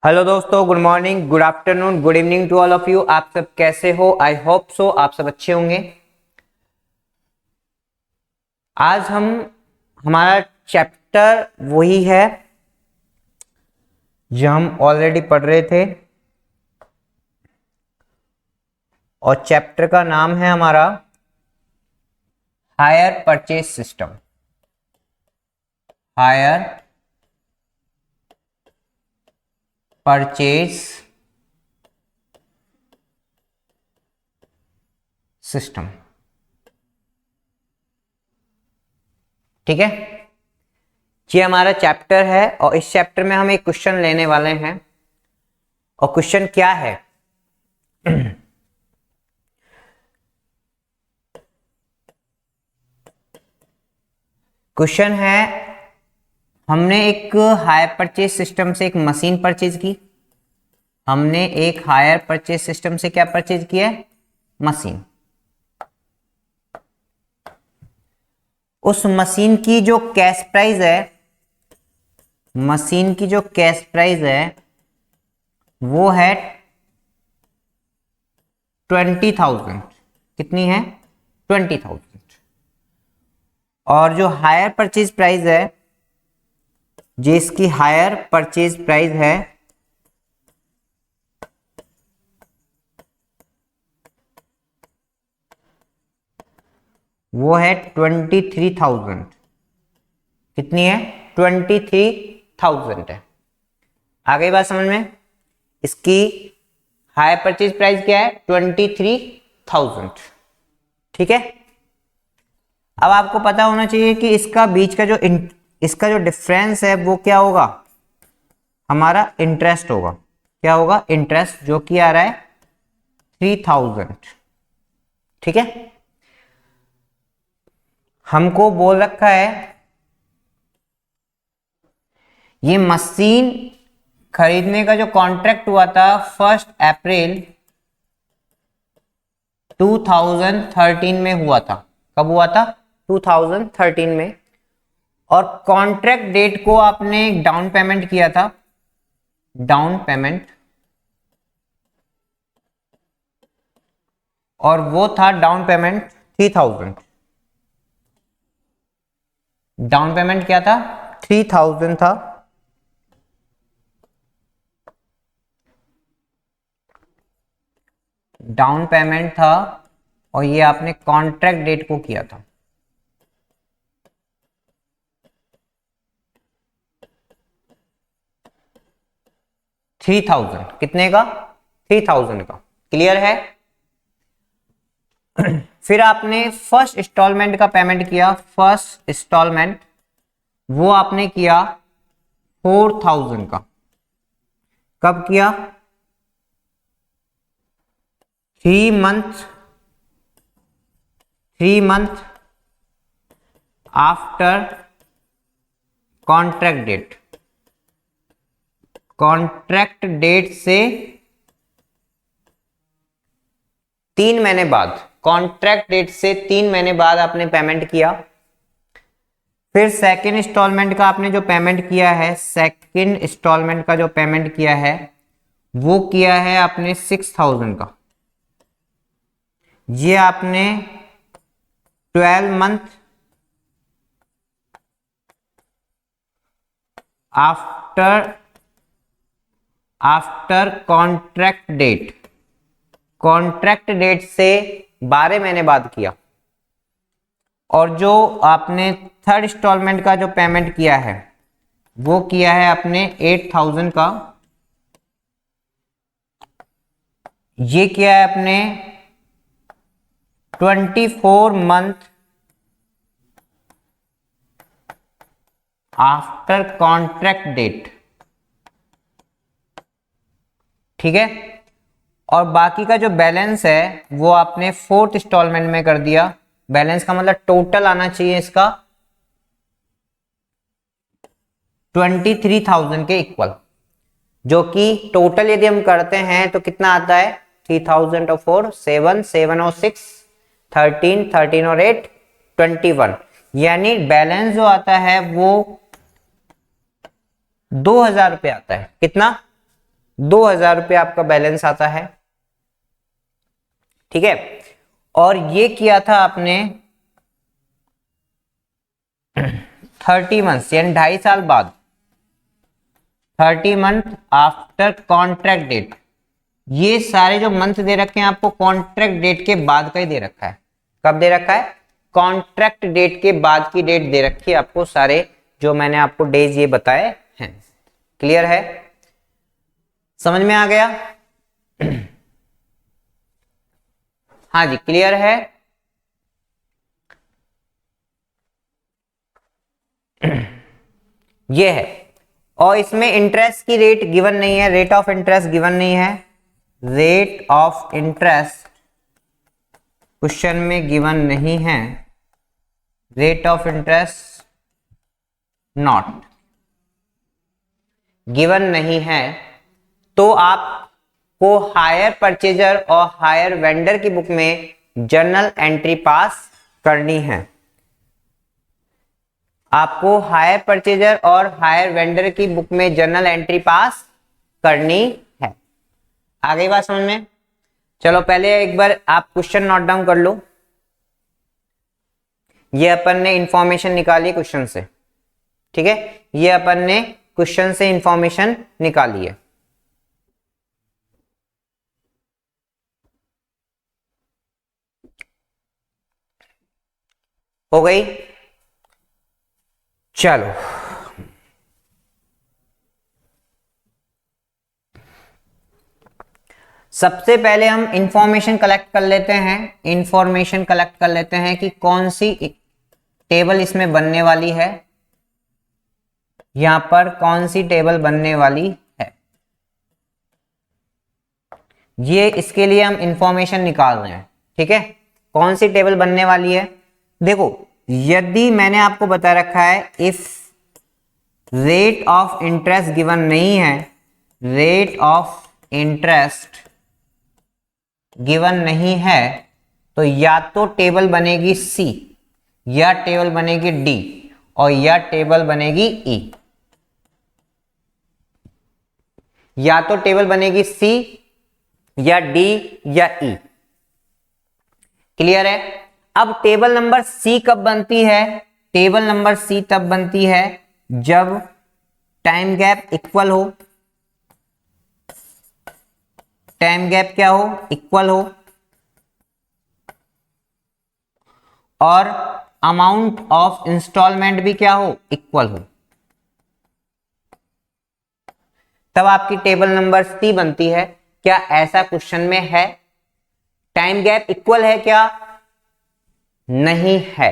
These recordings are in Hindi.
हेलो दोस्तों, good morning, good afternoon, good evening to all of you. आप सब कैसे हो? आई होप सो आप सब अच्छे होंगे। आज हमारा चैप्टर वही है जो हम ऑलरेडी पढ़ रहे थे और चैप्टर का नाम है हमारा hire purchase system. Hire purchase system, ठीक है। ये हमारा चैप्टर है और इस चैप्टर में हम एक क्वेश्चन लेने वाले हैं। और क्वेश्चन क्या है? क्वेश्चन है, हमने एक हायर परचेज सिस्टम से एक मशीन परचेज की। हमने एक हायर परचेज सिस्टम से क्या परचेज किया है? मशीन। उस मशीन की जो कैश प्राइस है, मशीन की जो कैश प्राइस है वो है 20,000। कितनी है? 20,000। और जो हायर परचेज प्राइस है, जिसकी हायर परचेज प्राइस है वो है 23,000। कितनी है? 23,000 है। आ गई बात समझ में? इसकी हायर परचेज प्राइस क्या है? 23,000, ठीक है। अब आपको पता होना चाहिए कि इसका बीच का इसका जो डिफरेंस है वो क्या होगा? हमारा इंटरेस्ट होगा। क्या होगा? इंटरेस्ट, जो कि आ रहा है 3,000, ठीक है। हमको बोल रखा है ये मशीन खरीदने का जो कॉन्ट्रैक्ट हुआ था 1 अप्रैल 2013 में हुआ था। कब हुआ था? 2013 में। और कॉन्ट्रैक्ट डेट को आपने एक डाउन पेमेंट किया था, डाउन पेमेंट, और वो था डाउन पेमेंट 3,000। डाउन पेमेंट क्या था? 3,000 था। डाउन पेमेंट था और ये आपने कॉन्ट्रैक्ट डेट को किया था। कितने का? 3,000 का। क्लियर है? फिर आपने फर्स्ट इंस्टॉलमेंट का पेमेंट किया। फर्स्ट इंस्टॉलमेंट वो आपने किया 4,000 का। कब किया? 3 month after contract date. Contract date से 3 महीने बाद, कॉन्ट्रैक्ट डेट से 3 महीने बाद आपने पेमेंट किया। फिर सेकंड इंस्टॉलमेंट का आपने जो पेमेंट किया है, सेकंड इंस्टॉलमेंट का जो पेमेंट किया है वो किया है आपने 6,000 का। ये आपने 12 month after contract date, contract date से 12 महीने बाद किया। और जो आपने थर्ड इंस्टॉलमेंट का जो पेमेंट किया है वो किया है आपने 8,000 का। ये किया है आपने 24 मंथ आफ्टर कॉन्ट्रैक्ट डेट, ठीक है। और बाकी का जो बैलेंस है वो आपने फोर्थ इंस्टॉलमेंट में कर दिया। बैलेंस का मतलब टोटल आना चाहिए इसका 23,000 के इक्वल, जो कि टोटल यदि हम करते हैं तो कितना आता है? 3,000 और 4 7 7 और 6 13 13 और 8 21। यानी बैलेंस जो आता है वो 2,000 रुपये आता है। कितना? ₹2000 आपका बैलेंस आता है। ठीक है, और ये किया था आपने 30 मंथ्स यानी 2.5 साल बाद, 30 मंथ आफ्टर कॉन्ट्रैक्ट डेट। ये सारे जो मंथ दे रखे हैं आपको कॉन्ट्रैक्ट डेट के बाद का ही दे रखा है। कब दे रखा है? कॉन्ट्रैक्ट डेट के बाद की डेट दे रखी है आपको, सारे जो मैंने आपको डेज ये बताए हैं। क्लियर है? समझ में आ गया? हाँ जी, क्लियर है? ये है, और इसमें इंटरेस्ट की रेट गिवन नहीं है, रेट ऑफ इंटरेस्ट गिवन नहीं है। रेट ऑफ इंटरेस्ट क्वेश्चन में गिवन नहीं है, rate of interest not given नहीं है। तो आपको हायर परचेजर और हायर वेंडर की बुक में जर्नल एंट्री पास करनी है। आपको हायर परचेजर और हायर वेंडर की बुक में जर्नल एंट्री पास करनी है। आ गई बात समझ में? चलो पहले एक बार आप क्वेश्चन नोट डाउन कर लो। ये अपन ने इंफॉर्मेशन निकाली क्वेश्चन से। ठीक है, ये अपन ने क्वेश्चन से इंफॉर्मेशन निकाली है। हो गई? चलो सबसे पहले हम इंफॉर्मेशन कलेक्ट कर लेते हैं। इंफॉर्मेशन कलेक्ट कर लेते हैं कि कौन सी टेबल इसमें बनने वाली है। यहां पर कौन सी टेबल बनने वाली है, ये इसके लिए हम इंफॉर्मेशन निकाल रहे हैं। ठीक है, कौन सी टेबल बनने वाली है? देखो, यदि मैंने आपको बता रखा है if rate of interest given नहीं है, रेट ऑफ इंटरेस्ट गिवन नहीं है, तो या तो टेबल बनेगी सी, या टेबल बनेगी डी, और या टेबल बनेगी ई। या तो टेबल बनेगी सी या डी या ई। क्लियर है? अब टेबल नंबर सी कब बनती है? टेबल नंबर सी तब बनती है जब टाइम गैप इक्वल हो। टाइम गैप क्या हो? इक्वल हो, और अमाउंट ऑफ इंस्टॉलमेंट भी क्या हो? इक्वल हो। तब आपकी टेबल नंबर सी बनती है। क्या ऐसा क्वेश्चन में है? टाइम गैप इक्वल है क्या? नहीं है।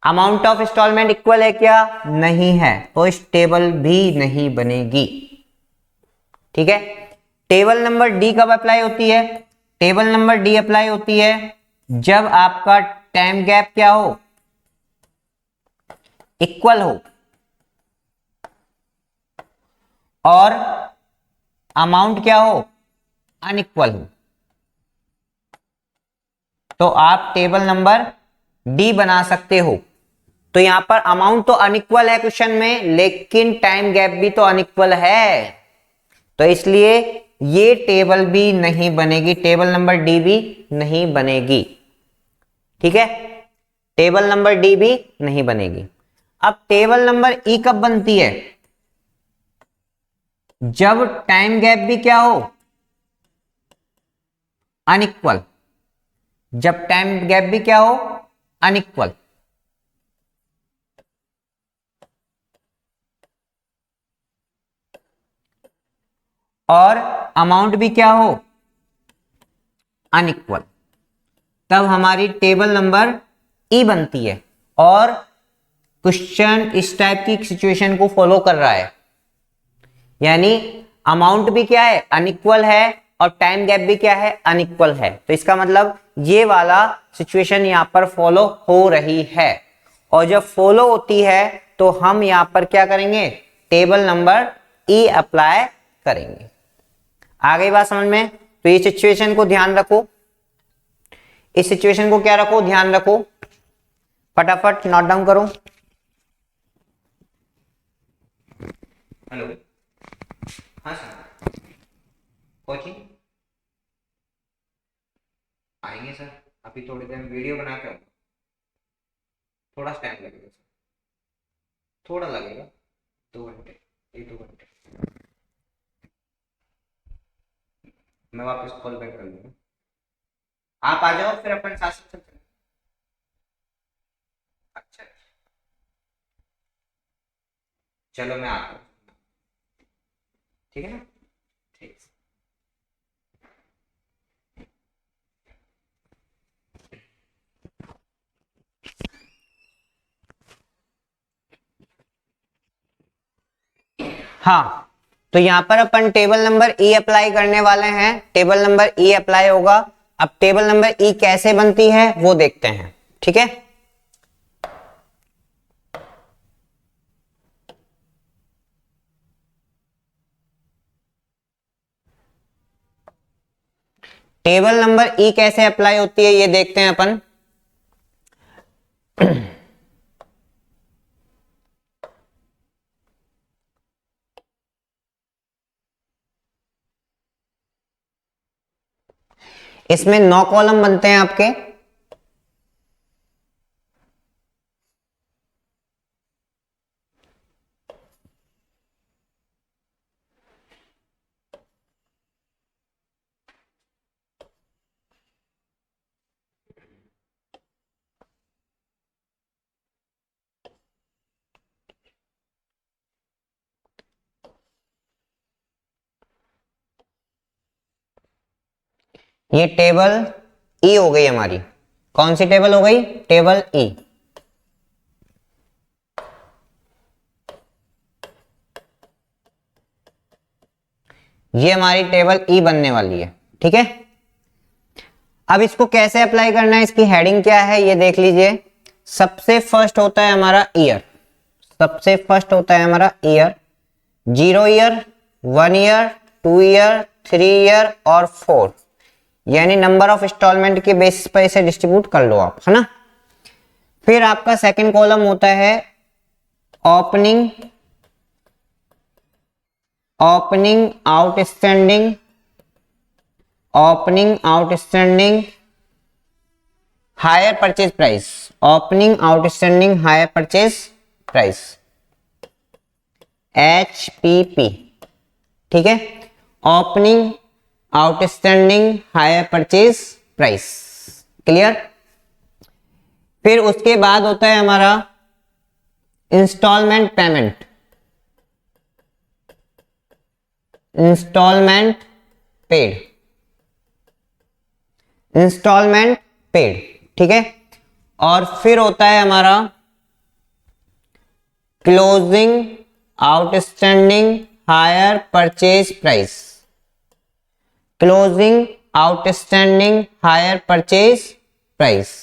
अमाउंट ऑफ इंस्टॉलमेंट इक्वल है क्या? नहीं है। तो इस टेबल भी नहीं बनेगी। ठीक है, टेबल नंबर डी कब अप्लाई होती है? टेबल नंबर डी अप्लाई होती है जब आपका टाइम गैप क्या हो? इक्वल हो, और अमाउंट क्या हो? अनइक्वल हो। तो आप टेबल नंबर डी बना सकते हो। तो यहां पर अमाउंट तो अनइक्वल है क्वेश्चन में, लेकिन टाइम गैप भी तो अनइक्वल है, तो इसलिए ये टेबल भी नहीं बनेगी, टेबल नंबर डी भी नहीं बनेगी। ठीक है, टेबल नंबर डी भी नहीं बनेगी। अब टेबल नंबर ई कब बनती है? जब टाइम गैप भी क्या हो? अनइक्वल। जब टाइम गैप भी क्या हो? अनइक्वल। और अमाउंट भी क्या हो? अनइक्वल। तब हमारी टेबल नंबर ई बनती है। और क्वेश्चन इस टाइप की सिचुएशन को फॉलो कर रहा है, यानी अमाउंट भी क्या है? अनइक्वल है, और टाइम गैप भी क्या है? अनइक्वल है। तो इसका मतलब ये वाला सिचुएशन यहां पर फॉलो हो रही है, और जब फॉलो होती है तो हम यहां पर क्या करेंगे? टेबल नंबर ई अप्लाई करेंगे। आ गई बात समझ में? तो ये सिचुएशन को ध्यान रखो, इस सिचुएशन को क्या रखो? ध्यान रखो। फटाफट नोट डाउन करो। हेलो, हाँ सर, कोचिंग आएंगे सर, अभी थोड़ी देर में वीडियो बना के आऊंगा, थोड़ा टाइम लगेगा सर, थोड़ा लगेगा, 2 घंटे, 1-2 घंटे। मैं वापस कॉल बैक कर लूंगा, आप आ जाओ फिर अपन साथ साथ चलते हैं। अच्छा चलो मैं आता हूँ, ठीक है ना, ठीक। हाँ, तो यहाँ पर अपन टेबल नंबर ई अप्लाई करने वाले हैं, टेबल नंबर ई अप्लाई होगा। अब टेबल नंबर ई कैसे बनती है वो देखते हैं, ठीक है। टेबल नंबर ई कैसे अप्लाई होती है ये देखते हैं अपन। इसमें 9 कॉलम बनते हैं आपके। ये टेबल ई हो गई हमारी, कौन सी टेबल हो गई, टेबल ई। ये हमारी टेबल ई बनने वाली है, ठीक है। अब इसको कैसे अप्लाई करना है, इसकी हेडिंग क्या है ये देख लीजिए। सबसे फर्स्ट होता है हमारा ईयर, सबसे फर्स्ट होता है हमारा year, 0 year, 1 year, 2 year, 3 year और 4, यानी नंबर ऑफ इंस्टॉलमेंट के बेसिस पर इसे डिस्ट्रीब्यूट कर लो आप, है ना। फिर आपका सेकंड कॉलम होता है opening, opening outstanding, opening outstanding hire purchase price, opening outstanding hire purchase price, HPP, ठीक है। Opening outstanding hire purchase price, clear. फिर उसके बाद होता है हमारा instalment payment, instalment paid, instalment paid, ठीक है। और फिर होता है हमारा closing outstanding hire purchase price, closing outstanding hire purchase price.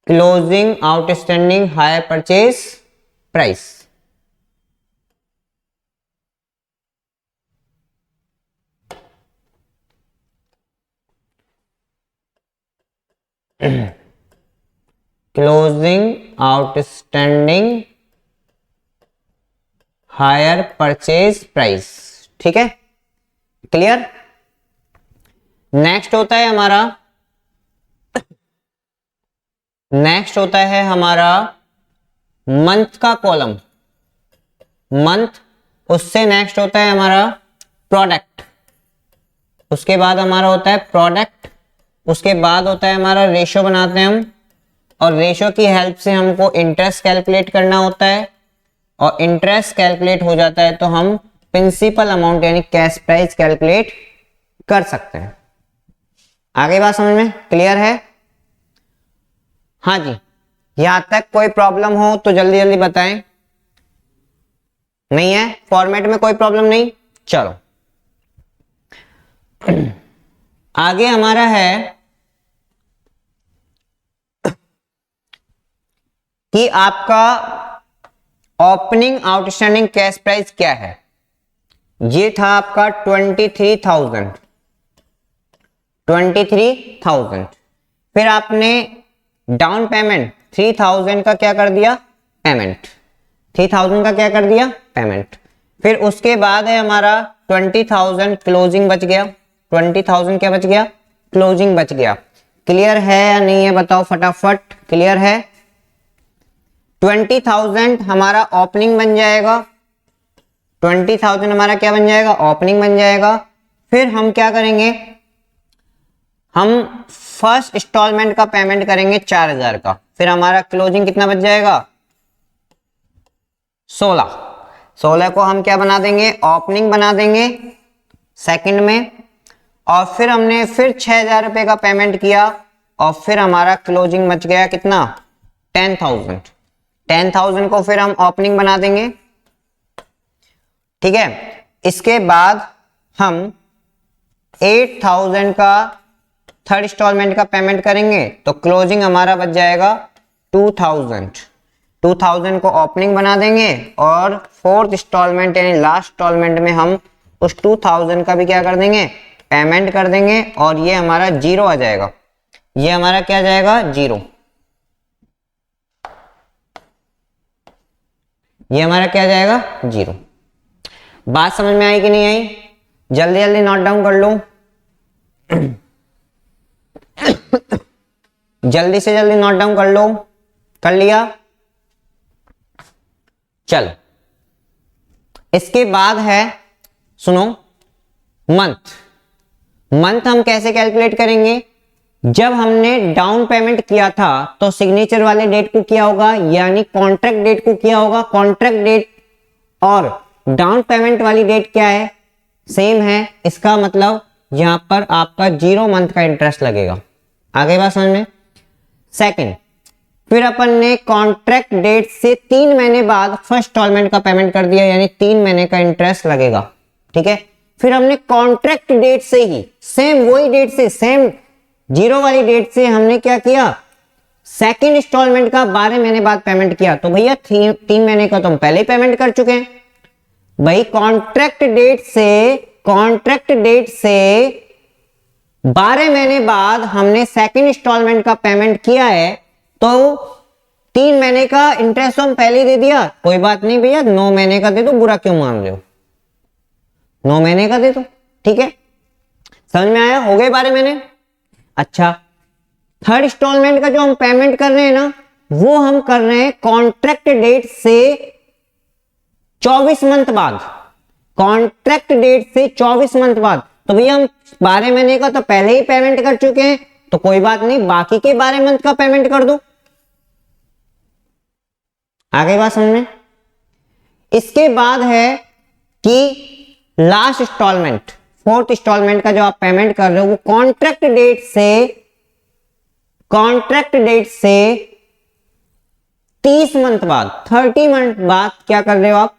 Closing outstanding hire purchase price, closing outstanding hire purchase price, ठीक है, क्लियर। नेक्स्ट होता है हमारा, नेक्स्ट होता है हमारा मंथ का कॉलम, मंथ। उससे नेक्स्ट होता है हमारा प्रोडक्ट, उसके बाद हमारा होता है प्रोडक्ट, उसके बाद होता है हमारा रेशो बनाते हैं हम, और रेशो की हेल्प से हमको इंटरेस्ट कैलकुलेट करना होता है, और इंटरेस्ट कैलकुलेट हो जाता है तो हम प्रिंसिपल अमाउंट यानी कैश प्राइस कैलकुलेट कर सकते हैं। आगे बात समझ में क्लियर है। हाँ जी, यहां तक कोई प्रॉब्लम हो तो जल्दी जल्दी बताएं। नहीं है, फॉर्मेट में कोई प्रॉब्लम नहीं, चलो आगे हमारा है कि आपका ओपनिंग आउटस्टैंडिंग कैश प्राइस क्या है। ये था आपका 23,000, 23,000। फिर आपने डाउन पेमेंट 3,000 का क्या कर दिया, पेमेंट 3,000 का क्या कर दिया, पेमेंट। फिर उसके बाद है हमारा 20,000 क्लोजिंग बच गया। 20,000 क्या बच गया, क्लोजिंग बच गया। क्लियर है या नहीं है बताओ फटाफट, क्लियर है। 20,000 हमारा ओपनिंग बन जाएगा, 20,000 हमारा क्या बन जाएगा, ओपनिंग बन जाएगा। फिर हम क्या करेंगे, हम फर्स्ट इंस्टॉलमेंट का पेमेंट करेंगे 4,000 का। फिर हमारा क्लोजिंग कितना बच जाएगा, 16 को हम क्या बना देंगे, ओपनिंग बना देंगे सेकंड में। और फिर हमने फिर 6,000 रुपए का पेमेंट किया और फिर हमारा क्लोजिंग बच गया कितना, 10,000। 10,000 को फिर हम ओपनिंग बना देंगे, ठीक है। इसके बाद हम 8,000 का थर्ड इंस्टॉलमेंट का पेमेंट करेंगे तो क्लोजिंग हमारा बच जाएगा 2,000। 2,000 को ओपनिंग बना देंगे और फोर्थ इंस्टॉलमेंट यानी लास्ट इंस्टॉलमेंट में हम उस 2,000 का भी क्या कर देंगे, पेमेंट कर देंगे। और ये हमारा 0 आ जाएगा, ये हमारा क्या जाएगा, 0। ये हमारा क्या जाएगा, 0। बात समझ में आई कि नहीं आई, जल्दी जल्दी नोट डाउन कर लो जल्दी से जल्दी नोट डाउन कर लो, कर लिया। चलो इसके बाद है, सुनो, मंथ हम कैसे कैलकुलेट करेंगे। जब हमने डाउन पेमेंट किया था तो सिग्नेचर वाले डेट को किया होगा, यानी कॉन्ट्रैक्ट डेट को किया होगा। कॉन्ट्रैक्ट डेट और डाउन पेमेंट वाली डेट क्या है, सेम है। इसका मतलब यहां पर आपका 0 मंथ का इंटरेस्ट लगेगा। आगे बात समझ में। सेकंड, फिर अपन ने कॉन्ट्रैक्ट डेट से 3 महीने बाद फर्स्ट इंस्टॉलमेंट का पेमेंट कर दिया, यानी 3 महीने का इंटरेस्ट लगेगा, ठीक है। फिर हमने कॉन्ट्रैक्ट डेट से ही सेम वही डेट से, सेम 0 वाली डेट से हमने क्या किया, सेकंड इंस्टॉलमेंट का 12 महीने बाद पेमेंट किया। तो भैया 3 महीने का तो हम पहले ही पेमेंट कर चुके हैं भाई। कॉन्ट्रैक्ट डेट से 12 महीने बाद हमने सेकंड इंस्टॉलमेंट का पेमेंट किया है, तो 3 महीने का इंटरेस्ट हम पहले ही दे दिया। कोई बात नहीं भैया, 9 महीने का दे दो, बुरा क्यों मान रहे हो, 9 महीने का दे दो, ठीक है। समझ में आया, हो गए 12 महीने। अच्छा, थर्ड इंस्टॉलमेंट का जो हम पेमेंट कर रहे हैं ना, वो हम कर रहे हैं कॉन्ट्रैक्ट डेट से 24 मंथ बाद। कॉन्ट्रैक्ट डेट से 24 मंथ बाद। तो भैया हम 12 महीने का तो पहले ही पेमेंट कर चुके हैं, तो कोई बात नहीं, बाकी के 12 मंथ का पेमेंट कर दो। आगे बात समझ में। इसके बाद है कि लास्ट इंस्टॉलमेंट, फोर्थ इंस्टॉलमेंट का जो आप पेमेंट कर रहे हो, वो कॉन्ट्रैक्ट डेट से 30 मंथ बाद, 30 मंथ बाद क्या कर रहे हो आप,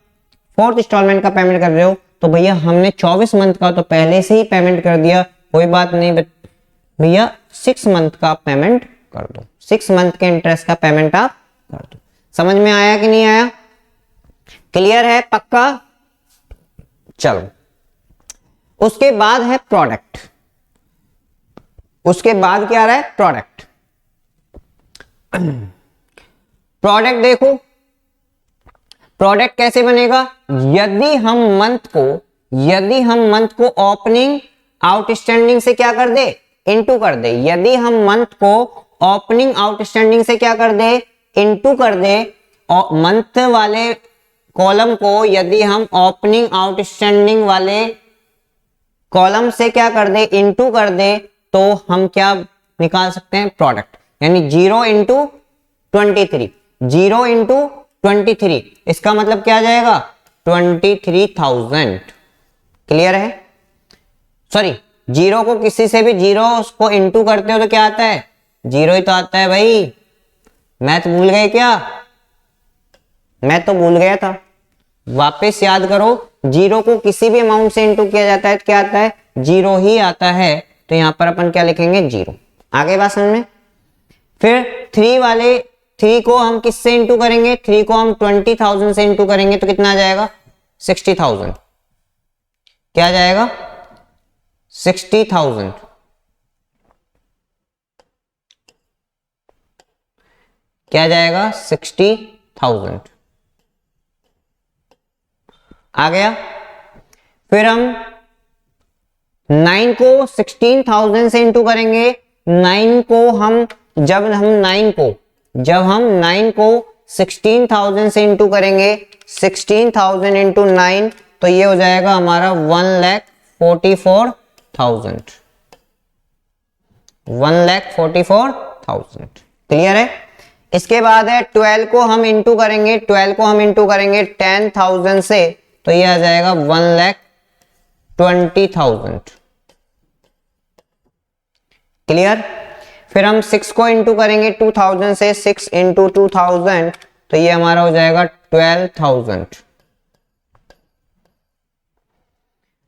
फोर्थ इंस्टॉलमेंट का पेमेंट कर रहे हो। तो भैया हमने 24 मंथ का तो पहले से ही पेमेंट कर दिया, कोई बात नहीं भैया, 6 मंथ का पेमेंट कर दो, 6 मंथ के इंटरेस्ट का पेमेंट आप कर दो। समझ में आया कि नहीं आया, क्लियर है, पक्का। चलो उसके बाद है प्रोडक्ट। उसके बाद क्या आ रहा है, प्रोडक्ट। प्रोडक्ट देखो, प्रोडक्ट कैसे बनेगा, यदि हम मंथ को ओपनिंग आउटस्टैंडिंग से क्या कर दे, इनटू कर दे। यदि हम मंथ को ओपनिंग आउटस्टैंडिंग से क्या कर दे, इनटू कर दे, और मंथ वाले कॉलम को यदि हम ओपनिंग आउटस्टैंडिंग वाले कॉलम से क्या कर दे, इनटू कर दे, तो हम क्या निकाल सकते हैं, प्रोडक्ट। यानी 0 इंटू 23, 0 इंटू 23, इसका मतलब क्या आ जाएगा, 23,000। क्लियर है। सॉरी, 0 को किसी से भी 0 उसको इंटू करते हो तो क्या आता है, 0 ही तो आता है भाई। मैथ भूल गए क्या, मैं तो भूल गया था, वापस याद करो। 0 को किसी भी अमाउंट से इंटू किया जाता है तो क्या आता है, 0 ही आता है। तो यहां पर अपन क्या लिखेंगे, 0। आगे बात समझ में। फिर 3 को हम किससे इंटू करेंगे, 3 को हम 20,000 से इंटू करेंगे तो कितना आ जाएगा, 60,000। क्या आ जाएगा, 60,000। क्या जाएगा 60,000 आ गया। फिर हम 9 को 16,000 से इंटू करेंगे। 9 को हम जब हम 9 को 16,000 से इंटू करेंगे, 16,000 इंटू 9 तो ये हो जाएगा हमारा 1,44,000। 1,44,000 क्लियर है। इसके बाद है 12 को हम इंटू करेंगे 10,000 से तो ये आ जाएगा 1,20,000 क्लियर। फिर हम 6 को इंटू करेंगे 2000 से, 6 इंटू 2000 तो ये हमारा हो जाएगा 12,000।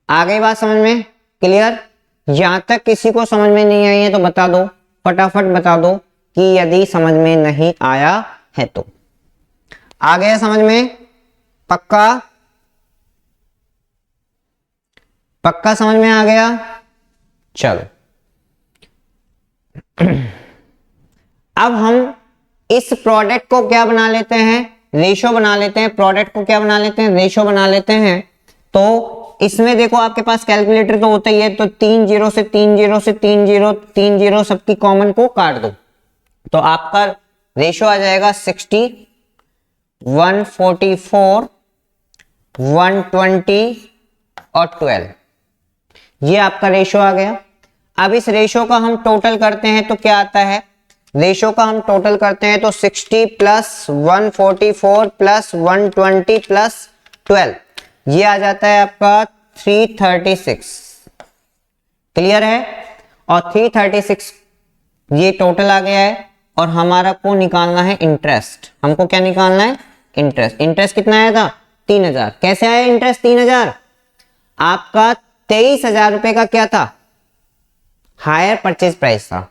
आ गई बात समझ में क्लियर। यहां तक किसी को समझ में नहीं आई है तो बता दो, फटाफट बता दो कि यदि समझ में नहीं आया है तो। आ गया समझ में? पक्का समझ में आ गया? चलो अब हम इस प्रोडक्ट को क्या बना लेते हैं, रेशो बना लेते हैं। प्रोडक्ट को क्या बना लेते हैं, रेशो बना लेते हैं। तो इसमें देखो आपके पास कैलकुलेटर तो होता ही है, तो 3 जीरो से 3 जीरो से 3 जीरो 3 जीरो सबकी कॉमन को काट दो तो आपका रेशो आ जाएगा 60, 144, 120 और 12। ये आपका रेशो आ गया। अब इस रेशो का हम टोटल करते हैं तो क्या आता है, रेशो का हम टोटल करते हैं तो 60 प्लस 144 प्लस 120 प्लस 12 ये आ जाता है आपका 336 क्लियर है। और 336 ये टोटल आ गया है और हमारा को निकालना है इंटरेस्ट। हमको क्या निकालना है, इंटरेस्ट। इंटरेस्ट कितना आया था 3000। कैसे आया इंटरेस्ट 3000? आपका 23,000 रुपए का क्या था, हायर परचेज प्राइस था।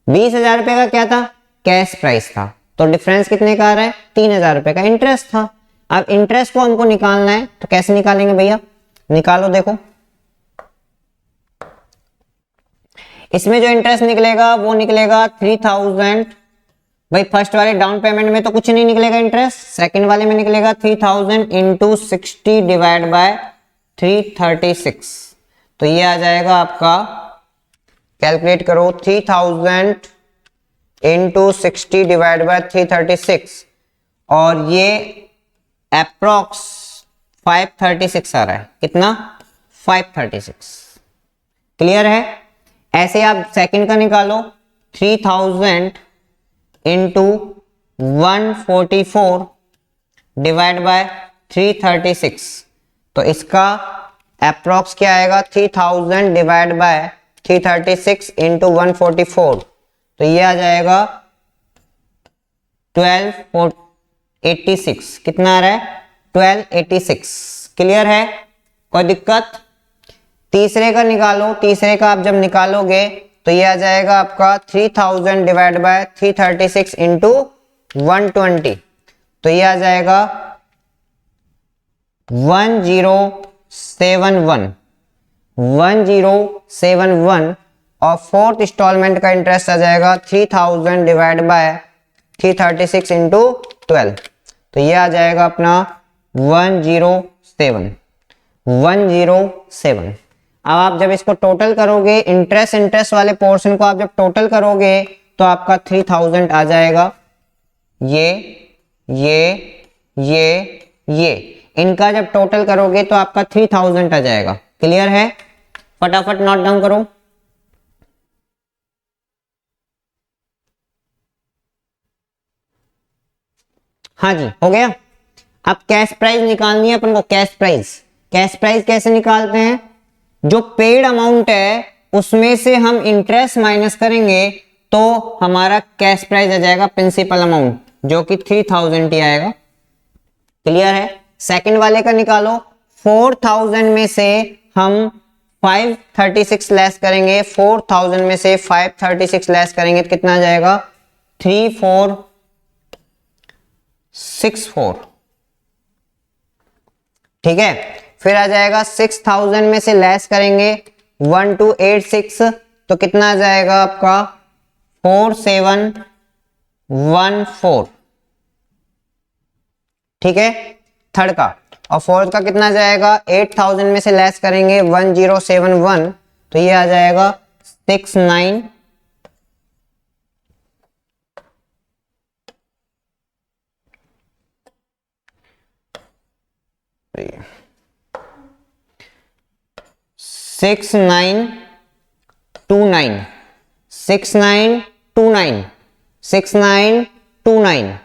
20,000 रुपए का क्या था, कैश प्राइस था। तो डिफरेंस कितने का आ रहा है, 3,000 रुपए का इंटरेस्ट था। अब इंटरेस्ट को हमको निकालना है तो कैसे निकालेंगे भैया, निकालो। देखो इसमें जो इंटरेस्ट निकलेगा वो निकलेगा 3000। भाई फर्स्ट वाले डाउन पेमेंट में तो कुछ नहीं निकलेगा इंटरेस्ट, सेकंड वाले में निकलेगा 3000 इंटू 60 डिवाइड बाय 336 तो ये आ जाएगा आपका, कैलकुलेट करो, 3000 इंटू 60 डिवाइड बाय 336 और ये अप्रोक्स 536 आ रहा है। कितना, 536 क्लियर है। ऐसे आप सेकंड का निकालो, 3000 इंटू 144 डिवाइड बाय 336 तो इसका अप्रोक्स क्या आएगा, 3000 डिवाइड बाय 336 इंटू 144 तो ये आ जाएगा 1286। कितना आ रहा है, 1286 क्लियर है, कोई दिक्कत। तीसरे का निकालो, तीसरे का आप जब निकालोगे तो ये आ जाएगा आपका 3000 डिवाइड बाय 336 इंटू 120 तो ये आ जाएगा 1071 और फोर्थ इंस्टॉलमेंट का इंटरेस्ट आ जाएगा 3000 डिवाइड बाय 336 इंटू 12 तो ये आ जाएगा अपना 107। अब आप जब इसको टोटल करोगे, इंटरेस्ट वाले पोर्शन को आप जब टोटल करोगे तो आपका 3000 आ जाएगा। ये इनका जब टोटल करोगे तो आपका 3000 आ जाएगा। क्लियर है, फटाफट नोट डाउन करो। हाँ जी हो गया। अब कैश प्राइस निकालनी है अपन को। कैश प्राइस कैसे निकालते हैं, जो पेड अमाउंट है उसमें से हम इंटरेस्ट माइनस करेंगे तो हमारा कैश प्राइस आ जाएगा प्रिंसिपल अमाउंट जो कि 3000 ही आएगा। क्लियर है। सेकंड वाले का निकालो, 4000 में से हम 536 लेस करेंगे, 4000 में से 536 लेस करेंगे तो कितना आ जाएगा, 3464 ठीक है। फिर आ जाएगा 6000 में से लेस करेंगे 1286 तो कितना आ जाएगा आपका 4719 14, ठीक है, थर्ड का। और फोर्थ का कितना जाएगा, 8000 में से लेस करेंगे 1071, तो ये आ जाएगा 69 6929 6929 6929।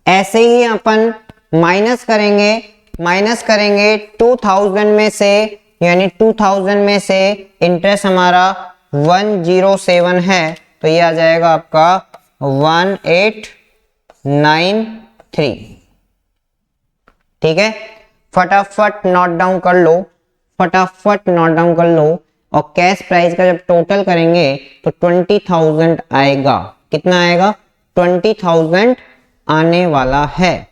ऐसे ही अपन माइनस करेंगे 2000 में से, यानी 2000 में से इंटरेस्ट हमारा 107 है, तो ये आ जाएगा आपका 1893, ठीक है। फटाफट नोट डाउन कर लो, फटाफट नोट डाउन कर लो। और कैश प्राइस का जब टोटल करेंगे तो 20,000 आएगा। कितना आएगा, 20,000 आने वाला है।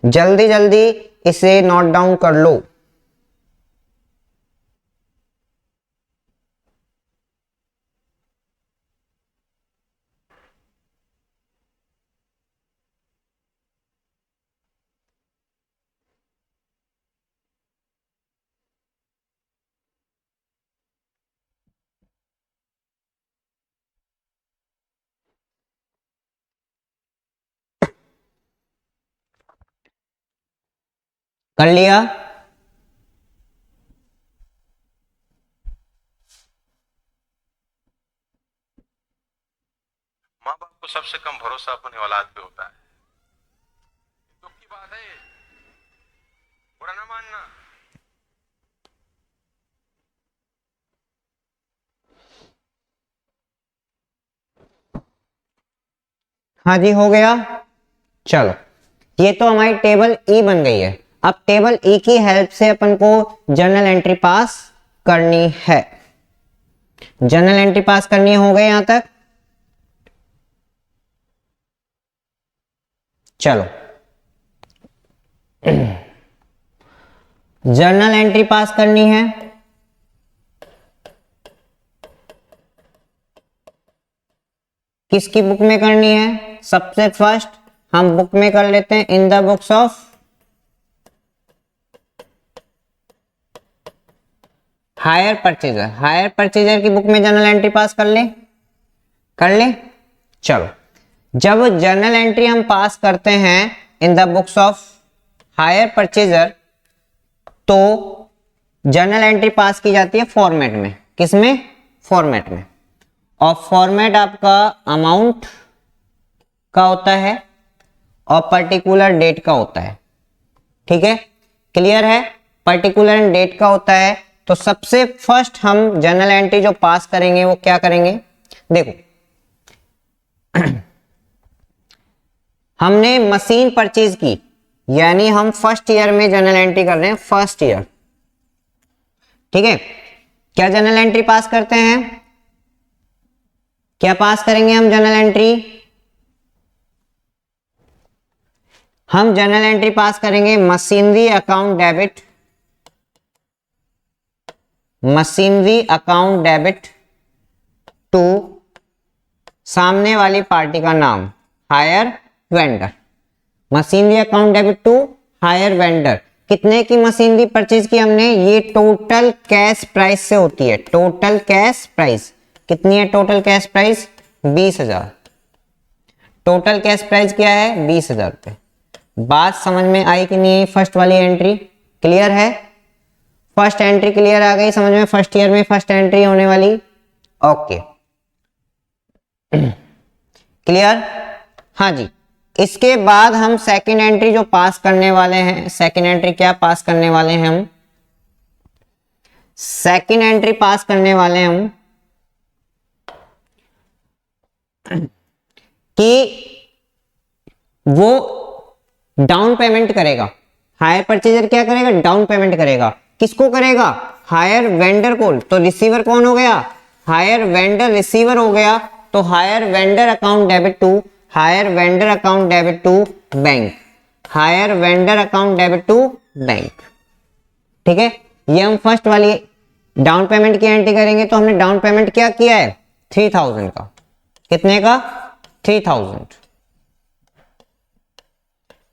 जल्दी जल्दी इसे नोट डाउन कर लो। कर लिया, माँ बाप को सबसे कम भरोसा अपने औलाद पे होता है। दुख की बात है, बुरा ना मानना। हाँ जी हो गया। चलो ये तो हमारी टेबल ई बन गई है। अब टेबल ई की हेल्प से अपन को जर्नल एंट्री पास करनी है। जर्नल एंट्री पास करनी हो गई यहां तक। चलो जर्नल एंट्री पास करनी है। किसकी बुक में करनी है, सबसे फर्स्ट हम बुक में कर लेते हैं, in the books of hire purchaser. Hire purchaser की बुक में जर्नल एंट्री पास कर ले, कर ले। चलो जब जर्नल एंट्री हम पास करते हैं in the books of hire purchaser, तो जर्नल एंट्री पास की जाती है फॉर्मेट में। किसमें, फॉर्मेट में। और फॉर्मेट आपका अमाउंट का होता है और पर्टिकुलर डेट का होता है, ठीक है, क्लियर है। पर्टिकुलर एंड डेट का होता है। तो सबसे फर्स्ट हम जर्नल एंट्री जो पास करेंगे वो क्या करेंगे, देखो हमने मशीन परचेज की, यानी हम फर्स्ट ईयर में जर्नल एंट्री कर रहे हैं, फर्स्ट ईयर, ठीक है। क्या जर्नल एंट्री पास करते हैं, क्या पास करेंगे हम जर्नल एंट्री, हम जर्नल एंट्री पास करेंगे machinery account debit, machinery account debit to सामने वाली पार्टी का नाम hire vendor. Machinery account debit to hire vendor. कितने की मशीनरी परचेज की हमने, ये टोटल कैश प्राइस से होती है। टोटल कैश प्राइस कितनी है, total cash price 20,000। Total cash price क्या है, 20,000 रुपए। बात समझ में आई कि नहीं, फर्स्ट वाली एंट्री क्लियर है, फर्स्ट एंट्री क्लियर आ गई समझ में, फर्स्ट ईयर में फर्स्ट एंट्री होने वाली, ओके क्लियर। हाँ जी, इसके बाद हम सेकंड एंट्री जो पास करने वाले हैं, सेकंड एंट्री क्या पास करने वाले हैं हम, सेकंड एंट्री पास करने वाले हैं हम कि वो डाउन पेमेंट करेगा। हायर परचेजर क्या करेगा, डाउन पेमेंट करेगा। किसको करेगा, हायर वेंडर को। तो रिसीवर कौन हो गया, हायर वेंडर रिसीवर हो गया। तो hire vendor account debit to, hire vendor account debit to bank, hire vendor account debit to bank, ठीक है। ये हम फर्स्ट वाली डाउन पेमेंट की एंट्री करेंगे। तो हमने डाउन पेमेंट क्या किया है, 3000 का। कितने का, 3000।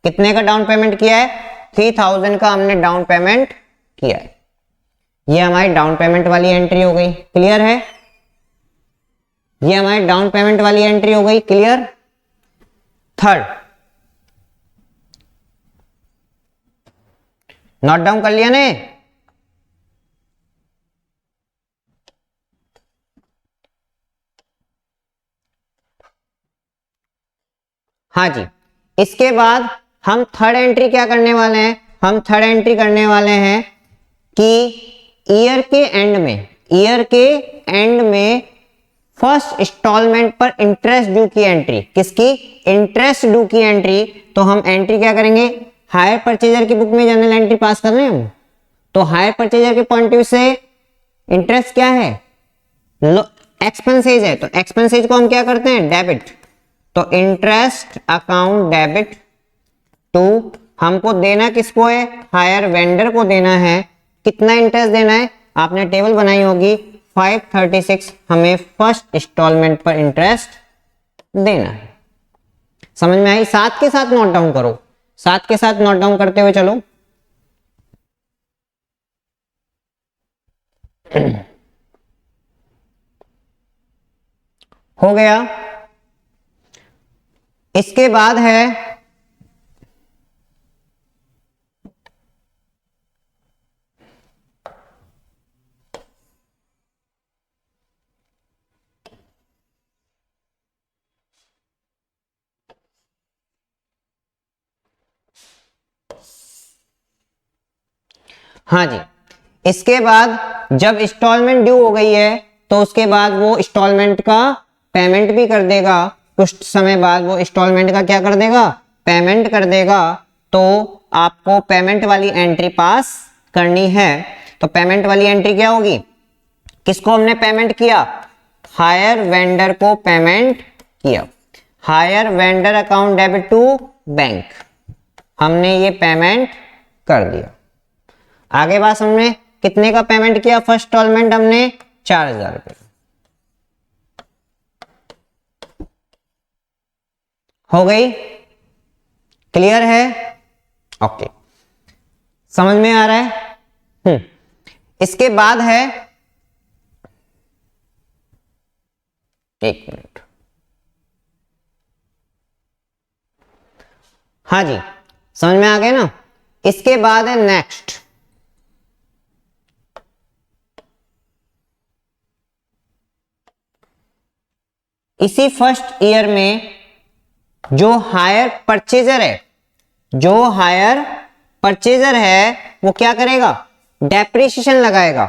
कितने का डाउन पेमेंट किया है? 3000 का हमने डाउन पेमेंट किया है। ये हमारी डाउन पेमेंट वाली एंट्री हो गई, क्लियर है? ये हमारी डाउन पेमेंट वाली एंट्री हो गई, क्लियर? थर्ड, नोट डाउन कर लिया ने? हाँ जी। इसके बाद हम थर्ड एंट्री क्या करने वाले हैं? हम थर्ड एंट्री करने वाले हैं कि ईयर के एंड में फर्स्ट इंस्टॉलमेंट पर इंटरेस्ट ड्यू की एंट्री। किसकी? इंटरेस्ट ड्यू की एंट्री। तो हम एंट्री क्या करेंगे? हायर परचेजर की बुक में जनरल एंट्री पास कर रहे हैं हम, तो हायर परचेजर के पॉइंट ऑफ व्यू से इंटरेस्ट क्या है? एक्सपेंसेज है, तो एक्सपेंसेज को हम क्या करते हैं? डेबिट। तो इंटरेस्ट अकाउंट डेबिट टू, हमको देना किसको है? हायर वेंडर को देना है। कितना इंटरेस्ट देना है? आपने टेबल बनाई होगी, 536 हमें फर्स्ट इंस्टॉलमेंट पर इंटरेस्ट देना है। समझ में आई? साथ के साथ नोट डाउन करो, साथ के साथ नोट डाउन करते हुए चलो। हो गया। इसके बाद है हाँ जी, इसके बाद जब इंस्टॉलमेंट ड्यू हो गई है तो उसके बाद वो इंस्टॉलमेंट का पेमेंट भी कर देगा। कुछ समय बाद वो इंस्टॉलमेंट का क्या कर देगा? पेमेंट कर देगा। तो आपको पेमेंट वाली एंट्री पास करनी है। तो पेमेंट वाली एंट्री क्या होगी? किसको हमने पेमेंट किया? हायर वेंडर को पेमेंट किया। Hire vendor account debit to bank, हमने ये पेमेंट कर दिया। आगे बात हमने कितने का पेमेंट किया? फर्स्ट इंस्टॉलमेंट हमने 4000 रुपये। हो गई? क्लियर है? ओके, समझ में आ रहा है? इसके बाद है, एक मिनट, हाँ जी समझ में आ गया ना? इसके बाद है नेक्स्ट, इसी फर्स्ट ईयर में जो हायर परचेजर है, वो क्या करेगा? डेप्रिसिएशन लगाएगा।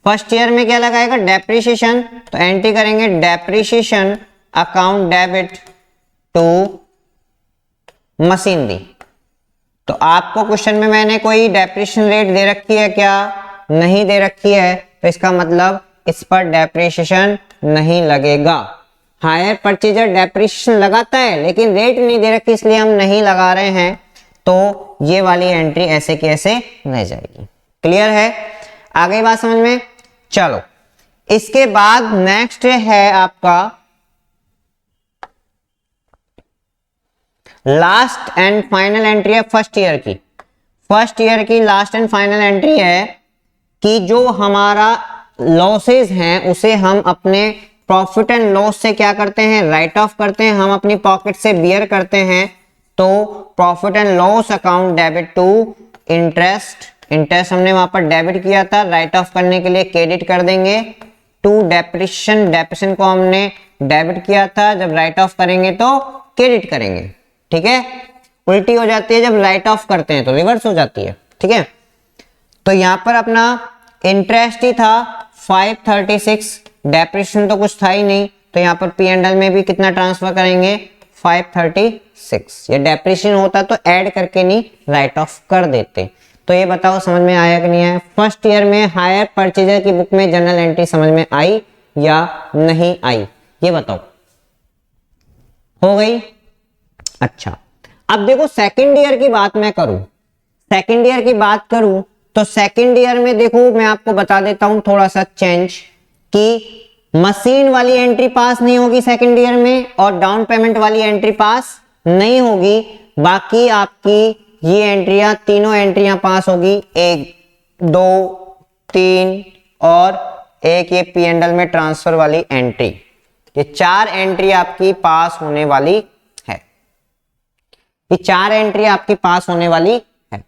फर्स्ट ईयर में क्या लगाएगा? डेप्रिसिएशन। तो एंट्री करेंगे depreciation account debit to machinery. तो आपको क्वेश्चन में मैंने कोई डेप्रिसिएशन रेट दे रखी है क्या? नहीं दे रखी है, तो इसका मतलब इस पर डेप्रिसिएशन नहीं लगेगा। हायर परचेजर डेप्रिसिएशन लगाता है लेकिन रेट नहीं दे रखी, इसलिए हम नहीं लगा रहे हैं। तो ये वाली एंट्री ऐसे की ऐसे रह जाएगी। क्लियर है? आगे बात समझ में? चलो, इसके बाद नेक्स्ट है आपका लास्ट एंड फाइनल एंट्री है फर्स्ट ईयर की। फर्स्ट ईयर की लास्ट एंड फाइनल एंट्री है कि जो हमारा लॉसेस हैं उसे हम अपने प्रॉफिट एंड लॉस से क्या करते हैं? राइट ऑफ करते हैं, हम अपनी पॉकेट से बियर करते हैं। तो profit and loss account debit to interest हमने वहां पर डेबिट किया था, राइट ऑफ करने के लिए क्रेडिट कर देंगे। टू डेप्रिसिएशन को हमने डेबिट किया था, जब राइट ऑफ करेंगे तो क्रेडिट करेंगे। ठीक है? उल्टी हो जाती है, जब राइट ऑफ करते हैं तो रिवर्स हो जाती है। ठीक है? तो यहां पर अपना इंटरेस्ट ही था 536, डेप्रिसिएशन तो कुछ था ही नहीं, तो यहाँ पर P&L में भी कितना ट्रांसफर करेंगे? 536। ये डेप्रिसिएशन होता तो ऐड करके नहीं राइट ऑफ कर देते। तो ये बताओ समझ में आया कि नहीं आया? फर्स्ट ईयर में हायर परचेजर की बुक में जनरल एंट्री समझ में आई या नहीं आई? ये बताओ। हो गई? अच्छा, अब देखो सेकेंड ईयर की बात मैं करूं, सेकेंड ईयर की बात करूं तो सेकेंड ईयर में देखो मैं आपको बता देता हूं थोड़ा सा चेंज कि मशीन वाली एंट्री पास नहीं होगी सेकंड ईयर में और डाउन पेमेंट वाली एंट्री पास नहीं होगी। बाकी आपकी ये एंट्रियां, तीनों एंट्रियां पास होगी, 1 2 3 और एक ये P&L में ट्रांसफर वाली एंट्री। ये 4 एंट्री आपकी पास होने वाली है। ये 4 एंट्री आपकी पास होने वाली है,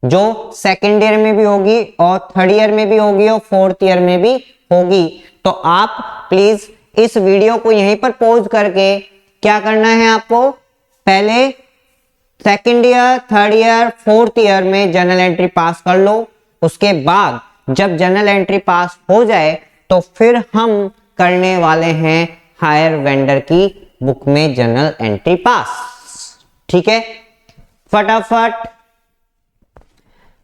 जो सेकंड ईयर में भी होगी और थर्ड ईयर में भी होगी और फोर्थ ईयर में भी होगी। तो आप प्लीज इस वीडियो को यहीं पर पॉज करके क्या करना है आपको, पहले second year, third year, fourth year में जनरल एंट्री पास कर लो। उसके बाद जब जनरल एंट्री पास हो जाए तो फिर हम करने वाले हैं हायर वेंडर की बुक में जनरल एंट्री पास। ठीक है, फटाफट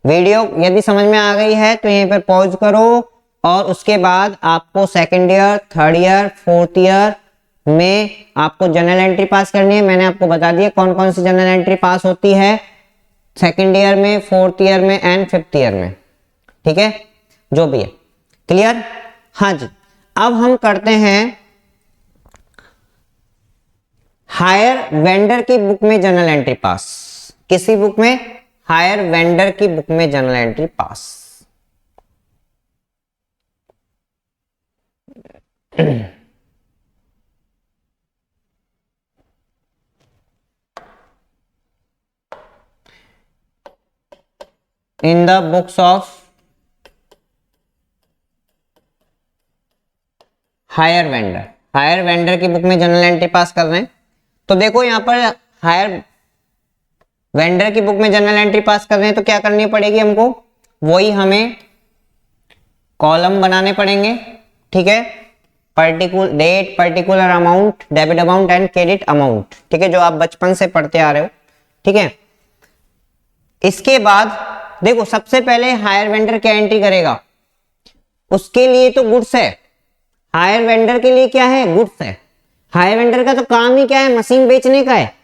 वीडियो यदि समझ में आ गई है तो यहीं पर पॉज करो और उसके बाद आपको second year, third year, fourth year में आपको जनरल एंट्री पास करनी है। मैंने आपको बता दिया कौन कौन सी जनरल एंट्री पास होती है सेकंड ईयर में, फोर्थ ईयर में एंड फिफ्थ ईयर में। ठीक है, जो भी है, क्लियर? हाँ जी, अब हम करते हैं हायर वेंडर की बुक में जनरल एंट्री पास। किसी बुक में? हायर वेंडर की बुक में general entry pass. in the books of higher vendor. Higher vendor की बुक में जनरल एंट्री पास कर रहे हैं। तो देखो यहां पर हायर वेंडर की बुक में जनरल एंट्री पास कर रहे हैं तो क्या करनी पड़ेगी हमको, वही हमें कॉलम बनाने पड़ेंगे। ठीक है, particular date, particular amount, debit amount and credit amount. ठीक है, जो आप बचपन से पढ़ते आ रहे हो। ठीक है, इसके बाद देखो सबसे पहले हायर वेंडर क्या एंट्री करेगा, उसके लिए तो गुड्स है। हायर वेंडर के लिए क्या है, गुड्स है। हायर वेंडर का तो काम ही क्या है, मशीन बेचने का है।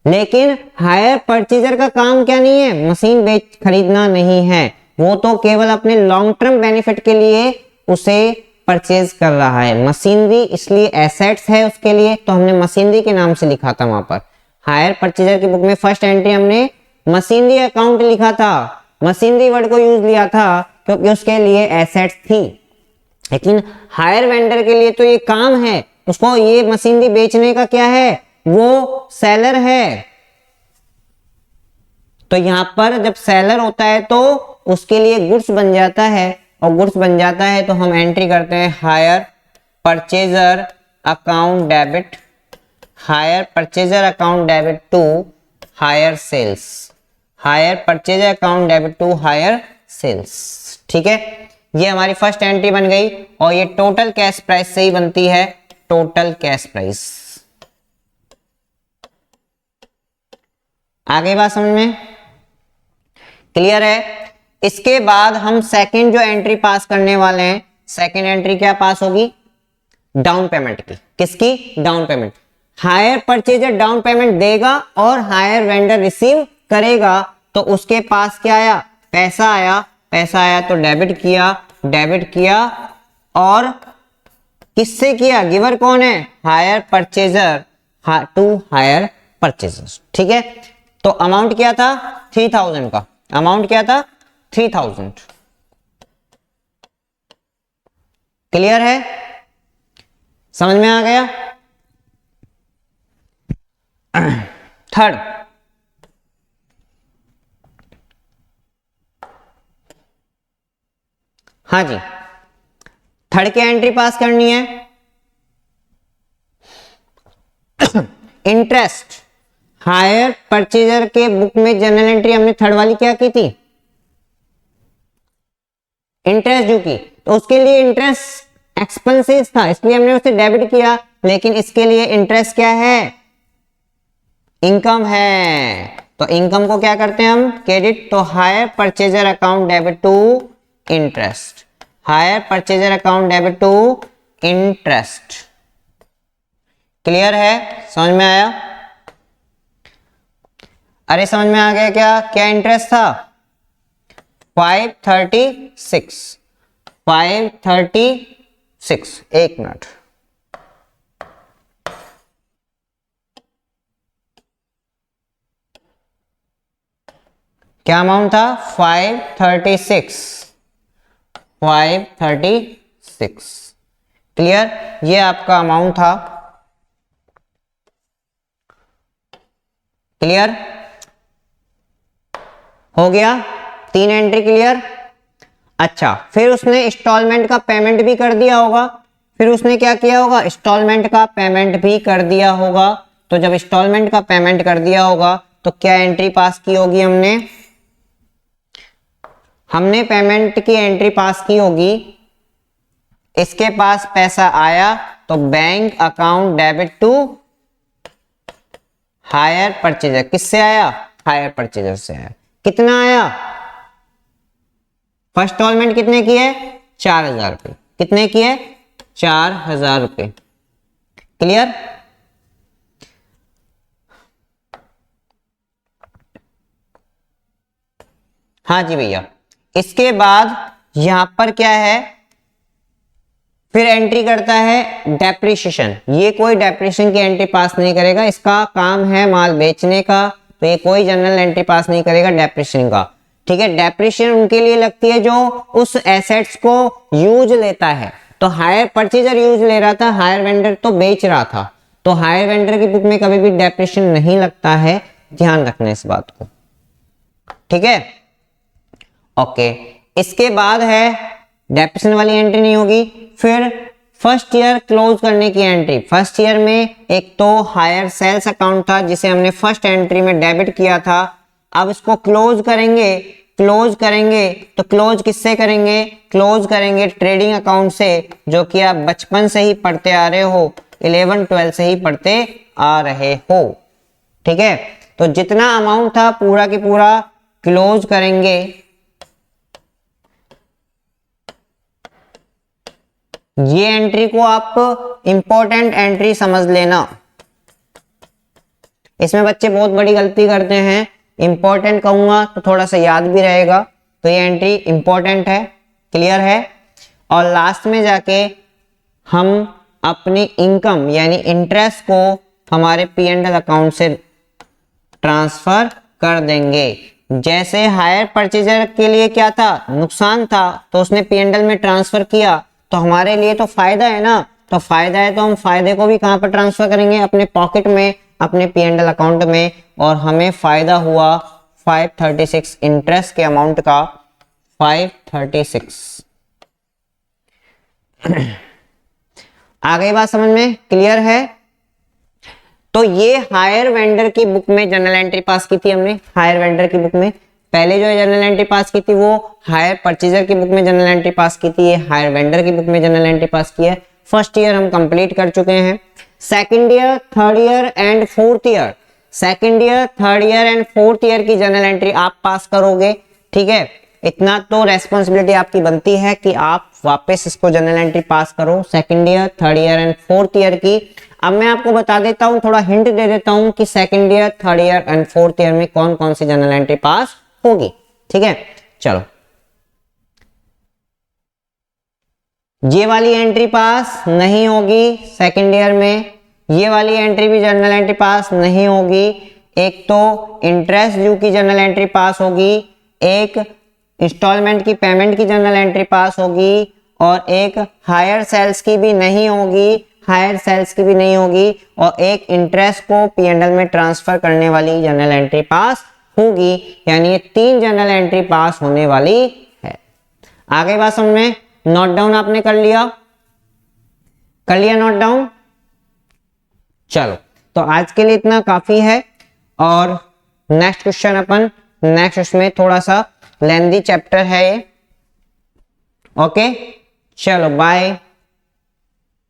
लेकिन हायर परचेजर का काम क्या नहीं है, मशीन बेच खरीदना नहीं है। वो तो केवल अपने लॉन्ग टर्म बेनिफिट के लिए उसे परचेज कर रहा है। मशीनरी इसलिए एसेट्स है उसके लिए, तो हमने मशीनरी के नाम से लिखा था वहां पर। हायर परचेजर की बुक में फर्स्ट एंट्री हमने मशीनरी अकाउंट लिखा था। मशीनरी वर्ड को यूज लिया था क्योंकि उसके लिए एसेट्स थी। लेकिन हायर वेंडर के लिए तो ये काम है, उसको ये मशीनरी बेचने का क्या है, वो सेलर है। तो यहां पर जब सेलर होता है तो उसके लिए गुड्स बन जाता है, और गुड्स बन जाता है तो हम एंट्री करते हैं hire purchaser account debit, hire purchaser account debit to hire sales, hire purchaser account debit to hire sales. ठीक है, ये हमारी फर्स्ट एंट्री बन गई और ये टोटल कैश प्राइस से ही बनती है, टोटल कैश प्राइस। आगे बात समझ में क्लियर है? इसके बाद हम सेकंड जो एंट्री पास करने वाले हैं, सेकंड एंट्री क्या पास होगी, डाउन पेमेंट की। किसकी? Down payment. Hire purchaser down payment देगा और हायर वेंडर रिसीव करेगा, तो उसके पास क्या आया, पैसा आया। पैसा आया तो डेबिट किया, डेबिट किया और किससे किया, गिवर कौन है, hire purchaser to hire purchaser. ठीक है, तो अमाउंट क्या था, 3000 का। अमाउंट क्या था, 3000। क्लियर है? समझ में आ गया? थर्ड, हाँ जी, थर्ड की एंट्री पास करनी है, इंटरेस्ट। हायर परचेजर के बुक में जनरल एंट्री हमने थर्ड वाली क्या की थी, इंटरेस्ट जो की, तो उसके लिए इंटरेस्ट एक्सपेंसेस था इसलिए हमने उसे डेबिट किया। लेकिन इसके लिए इंटरेस्ट क्या है, इनकम है, तो इनकम को क्या करते हैं हम, क्रेडिट। तो hire purchaser account debit to interest, hire purchaser account debit to interest. Clear है? समझ में आया? अरे समझ में आ गया क्या, क्या इंटरेस्ट था, 536 6, एक मिनट, क्या अमाउंट था? 536, 536। क्लियर? ये आपका अमाउंट था। क्लियर हो गया? 3 एंट्री क्लियर। अच्छा, फिर उसने इंस्टॉलमेंट का पेमेंट भी कर दिया होगा। फिर उसने क्या किया होगा? इंस्टॉलमेंट का पेमेंट भी कर दिया होगा। तो जब इंस्टॉलमेंट का पेमेंट कर दिया होगा तो क्या एंट्री पास की होगी? हमने पेमेंट की एंट्री पास की होगी। इसके पास पैसा आया तो bank account debit to hire purchaser. किससे आया? हायर परचेजर से आया। कितना आया? फर्स्ट इंस्टॉलमेंट कितने की है? 4000 रुपये। कितने की है? 4000 रुपये। क्लियर? हाँ जी भैया। इसके बाद यहां पर क्या है? फिर एंट्री करता है डेप्रिसिएशन। ये कोई डेप्रिसिएशन की एंट्री पास नहीं करेगा, इसका काम है माल बेचने का, तो ये कोई जनरल एंट्री पास नहीं करेगा डेप्रिसिएशन का। ठीक है, डेप्रिसिएशन उनके लिए लगती है जो उस एसेट्स को यूज लेता है। तो हायर परचेजर यूज ले रहा था, हायर वेंडर तो बेच रहा था, तो हायर वेंडर की बुक में कभी भी डेप्रिसिएशन नहीं लगता है। ध्यान रखना इस बात को। ठीक है, ओके। इसके बाद है डेप्रिसिएशन वाली एंट्री नहीं होगी। फिर फर्स्ट ईयर क्लोज करने की एंट्री। फर्स्ट ईयर में एक तो हायर सेल्स अकाउंट था जिसे हमने फर्स्ट एंट्री में डेबिट किया था। अब इसको क्लोज करेंगे। क्लोज करेंगे तो क्लोज किससे करेंगे? क्लोज करेंगे ट्रेडिंग अकाउंट से, जो कि आप बचपन से ही पढ़ते आ रहे हो, 11-12 से ही पढ़ते आ रहे हो। ठीक है, तो जितना अमाउंट था पूरा की पूरा क्लोज करेंगे। ये एंट्री को आप इंपॉर्टेंट एंट्री समझ लेना। इसमें बच्चे बहुत बड़ी गलती करते हैं। इंपॉर्टेंट कहूंगा तो थोड़ा सा याद भी रहेगा, तो ये एंट्री इंपॉर्टेंट है। क्लियर है? और लास्ट में जाके हम अपनी इनकम यानी इंटरेस्ट को हमारे P&L अकाउंट से ट्रांसफर कर देंगे। जैसे हायर परचेजर के लिए क्या था? नुकसान था, तो उसने P&L में ट्रांसफर किया, तो हमारे लिए तो फायदा है ना। तो फायदा है तो हम फायदे को भी कहां पर ट्रांसफर करेंगे? अपने पॉकेट में, अपने P&L अकाउंट में। और हमें फायदा हुआ 536 इंटरेस्ट के अमाउंट का, 536। आ गई बात समझ में? क्लियर है? तो ये हायर वेंडर की बुक में जनरल एंट्री पास की थी हमने। हायर वेंडर की बुक में पहले जो जनरल एंट्री पास की थी वो हायर परचेजर की बुक में जनरल एंट्री पास की थी, ये हायर वेंडर की बुक में जनरल एंट्री पास की है। फर्स्ट ईयर हम कंप्लीट कर चुके हैं। Second year, third year and fourth year, second year, third year and fourth year की जनरल एंट्री आप पास करोगे। ठीक है, इतना तो रेस्पॉन्सिबिलिटी आपकी बनती है कि आप वापस इसको जनरल एंट्री पास करो, second year, third year and fourth year की। अब मैं आपको बता देता हूं, थोड़ा हिंट दे देता हूं कि second year, third year and fourth year में कौन कौन सी जनरल एंट्री पास होगी। ठीक है, चलो। ये वाली एंट्री पास नहीं होगी सेकंड ईयर में। ये वाली एंट्री भी जनरल एंट्री पास नहीं होगी। एक तो इंटरेस्ट ड्यू की जनरल एंट्री पास होगी, एक इंस्टॉलमेंट की पेमेंट की जनरल एंट्री पास होगी, और एक हायर सेल्स की भी नहीं होगी, हायर सेल्स की भी नहीं होगी, और एक इंटरेस्ट को P&L में ट्रांसफर करने वाली जनरल एंट्री पास होगी। यानी ये 3 जनरल एंट्री पास होने वाली है। आगे बात समझ में? नोट डाउन आपने कर लिया? कर लिया नोट डाउन? चलो, तो आज के लिए इतना काफी है। और नेक्स्ट क्वेश्चन अपन नेक्स्ट, उसमें थोड़ा सा लेंथी चैप्टर है ये। ओके, चलो बाय।